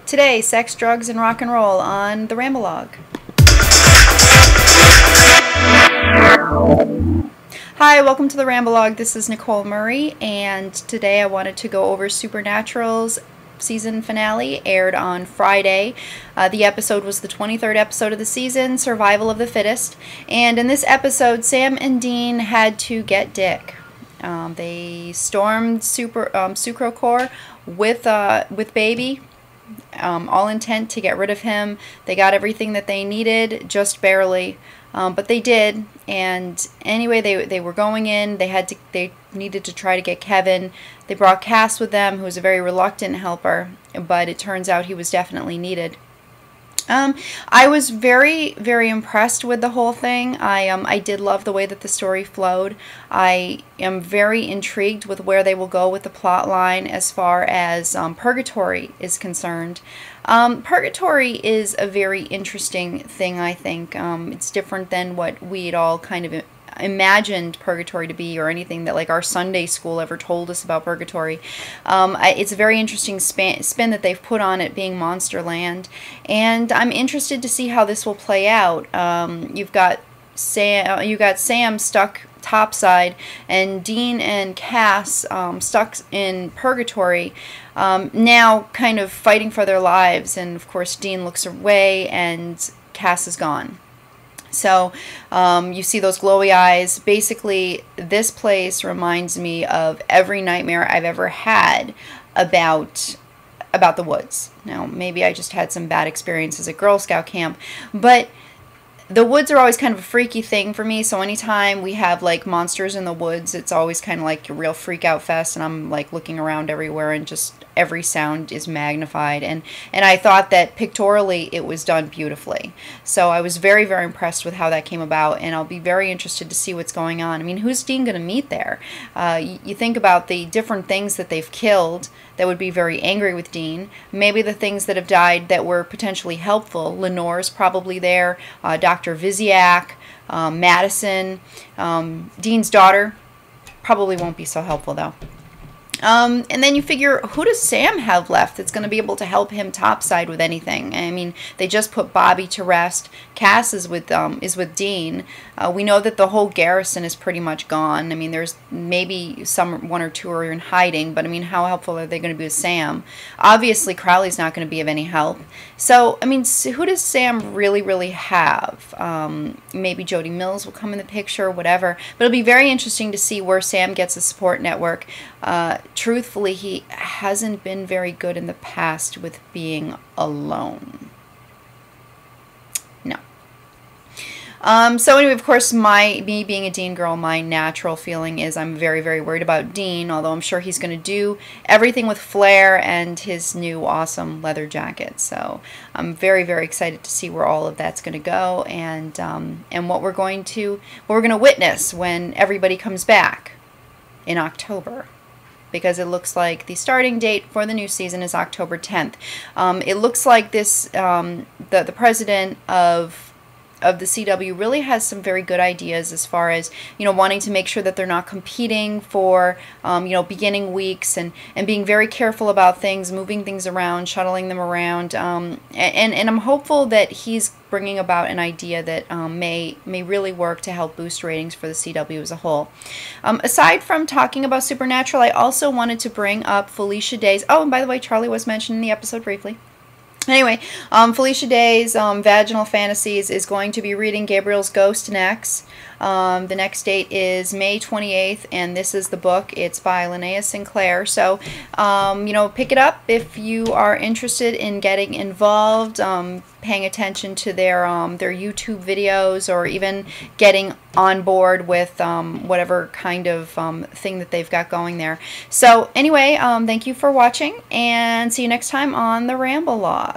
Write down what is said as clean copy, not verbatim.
Today, sex, drugs, and rock and roll on the Ramblog. Hi, welcome to the Ramblog. This is Nicole Murray, and today I wanted to go over Supernatural's season finale, aired on Friday. The episode was the 23rd episode of the season, Survival of the Fittest, and in this episode, Sam and Dean had to get Dick. They stormed Sucrocore with Baby, all intent to get rid of him. They got everything that they needed, just barely, but they did. And anyway, they were going in. They needed to try to get Kevin. They brought Cass with them, who was a very reluctant helper, but it turns out he was definitely needed. I was very, very impressed with the whole thing. I did love the way that the story flowed. I am very intrigued with where they will go with the plot line as far as Purgatory is concerned. Purgatory is a very interesting thing, I think. It's different than what we had all kind of imagined Purgatory to be, or anything that like our Sunday school ever told us about Purgatory. It's a very interesting spin that they've put on it being Monster Land, and I'm interested to see how this will play out. You got Sam stuck topside, and Dean and Cass stuck in Purgatory, now kind of fighting for their lives, and of course Dean looks away and Cass is gone. So you see those glowy eyes. Basically, this place reminds me of every nightmare I've ever had about the woods. Now, maybe I just had some bad experiences at Girl Scout camp, but the woods are always kind of a freaky thing for me, so anytime we have like monsters in the woods, it's always kind of like a real freak out fest, and I'm like looking around everywhere and just every sound is magnified, and I thought that pictorially it was done beautifully. So I was very, very impressed with how that came about, and I'll be very interested to see what's going on. I mean, who's Dean going to meet there? You think about the different things that they've killed that would be very angry with Dean. Maybe the things that have died that were potentially helpful. Lenore's probably there, Dr. Viziak, Madison, Dean's daughter. Probably won't be so helpful though. And then you figure, who does Sam have left that's going to be able to help him topside with anything? I mean, they just put Bobby to rest. Cass is with Dean. We know that the whole garrison is pretty much gone. I mean, there's maybe one or two are in hiding, but I mean, how helpful are they going to be with Sam? Obviously, Crowley's not going to be of any help. So, I mean, who does Sam really, really have? Maybe Jody Mills will come in the picture, whatever. But it'll be very interesting to see where Sam gets a support network. Truthfully, he hasn't been very good in the past with being alone. No. So anyway, of course, me being a Dean girl, my natural feeling is I'm very, very worried about Dean, although I'm sure he's going to do everything with flair and his new awesome leather jacket. So I'm very, very excited to see where all of that's going to go, and what we're going to witness when everybody comes back in October. Because it looks like the starting date for the new season is October 10th. It looks like this the president of the CW really has some very good ideas as far as, you know, wanting to make sure that they're not competing for, you know, beginning weeks, and being very careful about things, moving things around, shuttling them around, and I'm hopeful that he's bringing about an idea that may really work to help boost ratings for the CW as a whole. Aside from talking about Supernatural, I also wanted to bring up Felicia Day's. Oh, and by the way, Charlie was mentioned in the episode briefly. Anyway, Felicia Day's Vaginal Fantasies is going to be reading Gabriel's Ghost next. The next date is May 28th, and this is the book. It's by Linnea Sinclair. So, you know, pick it up if you are interested in getting involved, paying attention to their YouTube videos, or even getting on board with whatever kind of thing that they've got going there. So anyway, thank you for watching, and see you next time on the Ramblog.